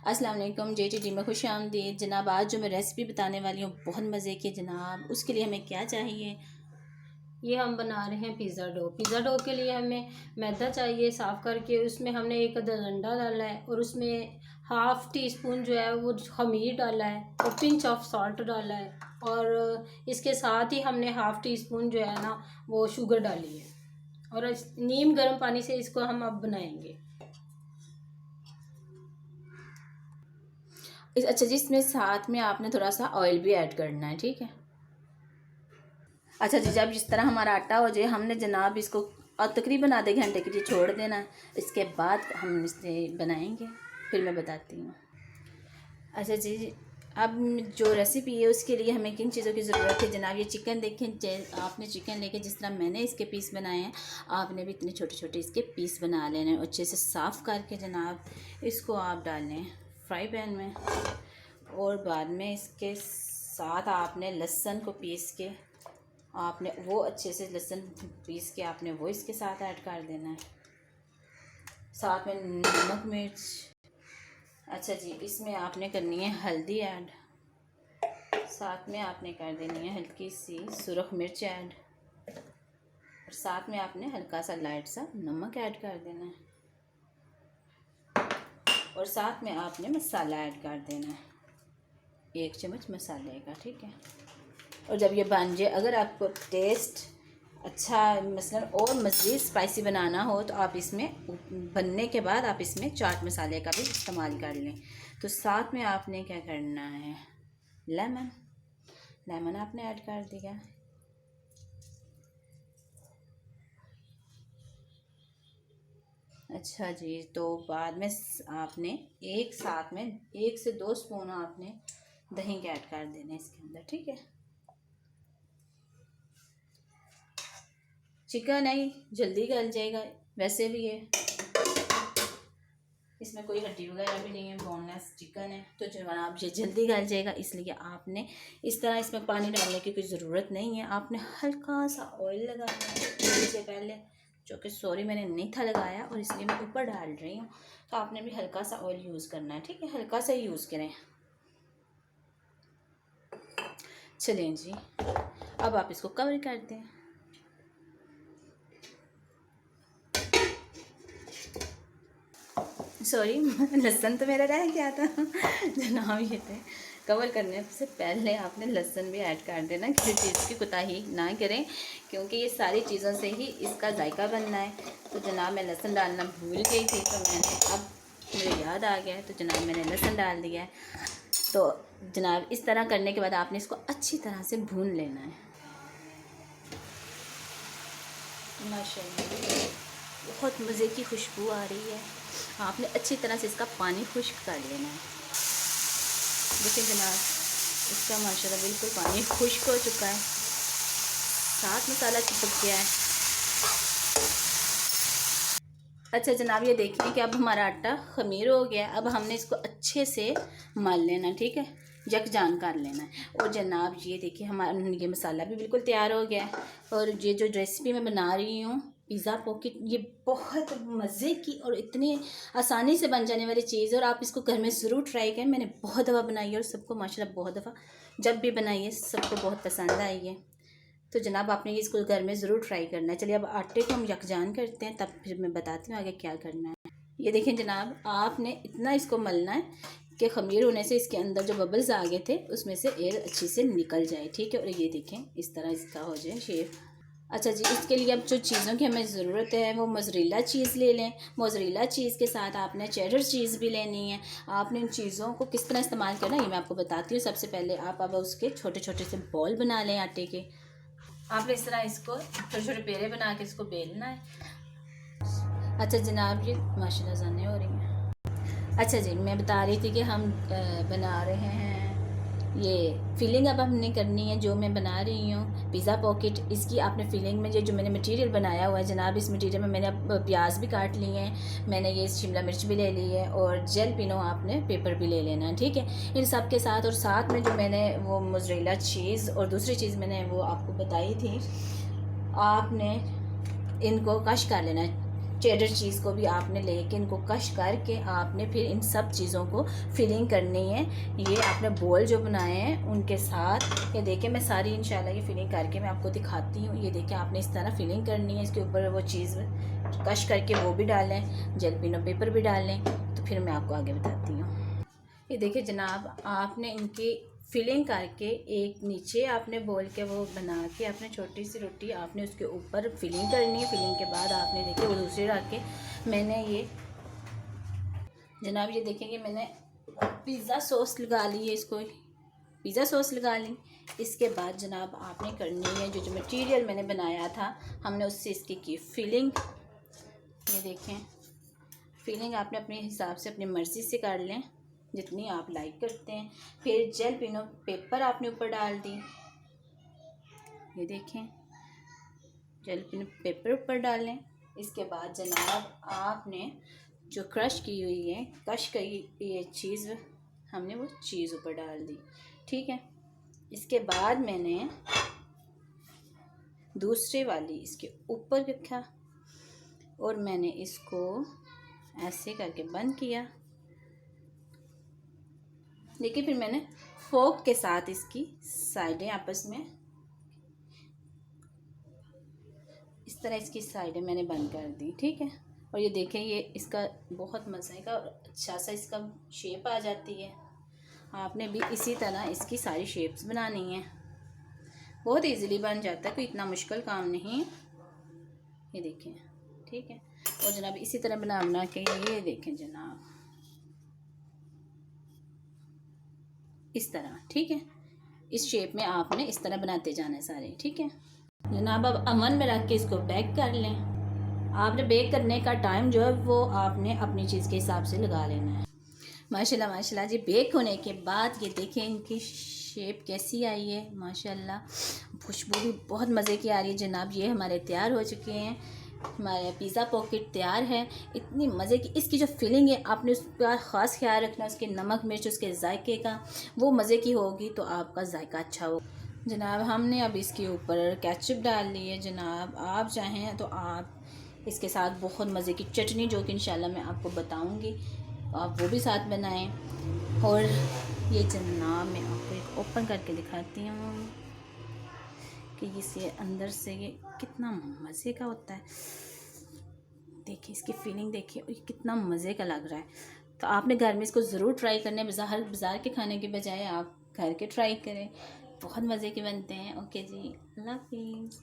अस्सलाम वालेकुम JTT में खुश आमदीद जनाब। आज जो मैं रेसिपी बताने वाली हूँ बहुत मज़े की जनाब। उसके लिए हमें क्या चाहिए? ये हम बना रहे हैं पिज़्ज़ा डो। पिज़्ज़ा डो के लिए हमें मैदा चाहिए साफ़ करके। उसमें हमने एक अदद अंडा डाला है और उसमें हाफ़ टी स्पून जो है वो खमीर डाला है और पिंच ऑफ सॉल्ट डाला है। और इसके साथ ही हमने हाफ़ टी स्पून जो है ना वो शुगर डाली है। और नीम गर्म पानी से इसको हम अब बनाएंगे। अच्छा जी, इसमें साथ में आपने थोड़ा सा ऑयल भी ऐड करना है, ठीक है। अच्छा जी, जब जिस तरह हमारा आटा हो जाए हमने जनाब इसको तकरीबन आधे घंटे के लिए छोड़ देना है। इसके बाद हम इसे बनाएंगे, फिर मैं बताती हूँ। अच्छा जी, अब जो रेसिपी है उसके लिए हमें किन चीज़ों की ज़रूरत है जनाब। ये चिकन देखें, आपने चिकन लेके जिस तरह मैंने इसके पीस बनाए हैं आपने भी इतने छोटे छोटे इसके पीस बना लेने हैं। अच्छे से साफ़ करके जनाब इसको आप डालें फ्राई पैन में। और बाद में इसके साथ आपने लहसुन को पीस के आपने वो अच्छे से लहसुन पीस के आपने वो इसके साथ ऐड कर देना है। साथ में नमक मिर्च। अच्छा जी, इसमें आपने करनी है हल्दी ऐड। साथ में आपने कर देनी है हल्की सी सुरख मिर्च ऐड। और साथ में आपने हल्का सा लाइट सा नमक ऐड कर देना है। और साथ में आपने मसाला ऐड कर देना है, 1 चम्मच मसाले का, ठीक है। और जब ये बन जाए, अगर आपको टेस्ट अच्छा मसलन और मज़ीद स्पाइसी बनाना हो तो आप इसमें बनने के बाद आप इसमें चाट मसाले का भी इस्तेमाल कर लें। तो साथ में आपने क्या करना है, लेमन आपने ऐड कर दिया। अच्छा जी, तो बाद में आपने एक साथ में 1 से 2 स्पून आपने दही के ऐड कर देने इसके अंदर, ठीक है। चिकन है जल्दी गल जाएगा, वैसे भी है इसमें कोई हड्डी वगैरह भी नहीं है, बोनलेस चिकन है तो जनाब ये जल्दी गल जाएगा। इसलिए आपने इस तरह इसमें पानी डालने की कोई ज़रूरत नहीं है। आपने हल्का सा ऑयल लगाना है इससे पहले, जो कि सॉरी मैंने नहीं था लगाया और इसलिए मैं ऊपर डाल रही हूँ। तो आपने भी हल्का सा ऑयल यूज़ करना है, ठीक है, हल्का सा ही यूज़ करें। चलें जी, अब आप इसको कवर कर दें। सॉरी लहसुन तो मेरा रह गया था जनाब। ये थे कवर करने से पहले आपने लहसुन भी ऐड कर देना, किसी चीज़ की कोताही ना करें क्योंकि ये सारी चीज़ों से ही इसका जायका बनना है। तो जनाब मैं लहसुन डालना भूल गई थी, तो मैंने अब मुझे याद आ गया तो जनाब मैंने लहसुन डाल दिया है। तो जनाब इस तरह करने के बाद आपने इसको अच्छी तरह से भून लेना है। माशाल्लाह बहुत मज़े की खुशबू आ रही है। आपने अच्छी तरह से इसका पानी खुश्क कर लेना है। देखिए जनाब इसका माशाल्लाह बिल्कुल पानी खुश्क हो चुका है, साथ मसाला चिपक गया है। अच्छा जनाब ये देखिए कि अब हमारा आटा खमीर हो गया। अब हमने इसको अच्छे से मल लेना, ठीक है, यकजान कर लेना है। और जनाब ये देखिए हमारा ये मसाला भी बिल्कुल तैयार हो गया है। और ये जो रेसिपी मैं बना रही हूँ पिज़्ज़ा पॉकेट, ये बहुत मज़े की और इतनी आसानी से बन जाने वाली चीज़ है और आप इसको घर में ज़रूर ट्राई करें। मैंने बहुत दफ़ा बनाई है और सबको माशाल्लाह बहुत दफ़ा जब भी बनाई है सबको बहुत पसंद आई है। तो जनाब आपने ये इसको घर में ज़रूर ट्राई करना है। चलिए अब आटे को हम यकजान करते हैं, तब फिर मैं बताती हूँ आगे क्या करना है। ये देखें जनाब आपने इतना इसको मलना है कि खमीर होने से इसके अंदर जो बबल्स आ गए थे उसमें से एयर अच्छी से निकल जाए, ठीक है। और ये देखें इस तरह इसका हो जाए शेप। अच्छा जी, इसके लिए अब जो चीज़ों की हमें ज़रूरत है वो मोज़रेला चीज़ ले लें। मोज़रेला चीज़ के साथ आपने चेडर चीज़ भी लेनी है। आपने इन चीज़ों को किस तरह इस्तेमाल करना है ये मैं आपको बताती हूँ। सबसे पहले आप अब उसके छोटे छोटे से बॉल बना लें आटे के। आपने इस तरह इसको छोटे छोटे पेड़े बना के इसको बेलना है। अच्छा जनाब ये माशाल्लाह जाने हो रही हैं। अच्छा जी मैं बता रही थी कि हम बना रहे हैं ये फिलिंग। अब हमने करनी है जो मैं बना रही हूँ पिज़्ज़ा पॉकेट। इसकी आपने फिलिंग में ये जो मैंने मटेरियल बनाया हुआ है जनाब, इस मटेरियल में मैंने अब प्याज भी काट लिए हैं, मैंने ये शिमला मिर्च भी ले ली है और जेल पिनो आपने पेपर भी ले लेना है, ठीक है। इन सब के साथ और साथ में जो मैंने वो मोज़रेला चीज़ और दूसरी चीज़ मैंने वो आपको बताई थी, आपने इनको कश कर लेना है चेडर चीज़ को भी आपने लेके इनको कश करके आपने फिर इन सब चीज़ों को फिलिंग करनी है। ये आपने बोल जो बनाए हैं उनके साथ, ये देखिए मैं सारी इंशाल्लाह ये फिलिंग करके मैं आपको दिखाती हूँ। ये देखिए आपने इस तरह फिलिंग करनी है, इसके ऊपर वो चीज़ कश करके वो भी डालें, जेलपिनो पेपर भी डालें, तो फिर मैं आपको आगे बताती हूँ। ये देखिए जनाब, आपने इनकी फिलिंग करके एक नीचे आपने बोल के वो बना के आपने छोटी सी रोटी आपने उसके ऊपर फिलिंग करनी है। फिलिंग के बाद आपने देखिए वो दूसरी रख के मैंने ये जनाब ये देखेंगे मैंने पिज़्ज़ा सॉस लगा ली है, इसको पिज़्ज़ा सॉस लगा ली। इसके बाद जनाब आपने करनी है जो मटेरियल मैंने बनाया था हमने उससे इसकी की फिलिंग। ये देखें फिलिंग आपने अपने हिसाब से अपनी मर्ज़ी से कर लें जितनी आप लाइक करते हैं। फिर जेलपिनो पेपर आपने ऊपर डाल दी। ये देखें जेलपिनो पेपर ऊपर डालें। इसके बाद जनाब आपने जो क्रश की हुई है कश की ये चीज़ हमने वो चीज़ ऊपर डाल दी, ठीक है। इसके बाद मैंने दूसरे वाली इसके ऊपर रखा और मैंने इसको ऐसे करके बंद किया। देखिए फिर मैंने फोक के साथ इसकी साइडें आपस में इस तरह इसकी साइडें मैंने बंद कर दी, ठीक है। और ये देखें ये इसका बहुत मज़े का और अच्छा सा इसका शेप आ जाती है। आपने भी इसी तरह इसकी सारी शेप्स बनानी है, बहुत इजीली बन जाता है, कोई इतना मुश्किल काम नहीं। ये देखें, ठीक है। और जनाब इसी तरह बना के ये देखें जनाब इस तरह, ठीक है। इस शेप में आपने इस तरह बनाते जाना है सारे, ठीक है जनाब। अब अवन में रख के इसको बेक कर लें। आपने बेक करने का टाइम जो है वो आपने अपनी चीज़ के हिसाब से लगा लेना है। माशाल्लाह माशाल्लाह जी बेक होने के बाद ये देखें इनकी शेप कैसी आई है, माशाल्लाह खुशबू भी बहुत मज़े की आ रही है जनाब। ये हमारे तैयार हो चुके हैं, हमारे पिज़्ज़ा पॉकेट तैयार है। इतनी मज़े की इसकी जो फिलिंग है आपने उसका ख़ास ख्याल रखना, उसके नमक मिर्च उसके जायके का, वो मज़े की होगी तो आपका जायका अच्छा हो जनाब। हमने अब इसके ऊपर केचप डाल ली है जनाब। आप चाहें तो आप इसके साथ बहुत मज़े की चटनी जो कि इंशाल्लाह मैं आपको बताऊंगी आप वो भी साथ बनाएं। और ये जनाब मैं आपको एक ओपन करके दिखाती हूँ कि इसे अंदर से ये कितना मज़े का होता है। देखिए इसकी फीलिंग देखिए, ये कितना मज़े का लग रहा है। तो आपने घर में इसको ज़रूर ट्राई करना है, बाज़ार के खाने के बजाय आप घर के ट्राई करें, बहुत मज़े के बनते हैं। ओके जी, अल्लाह हाफिज़।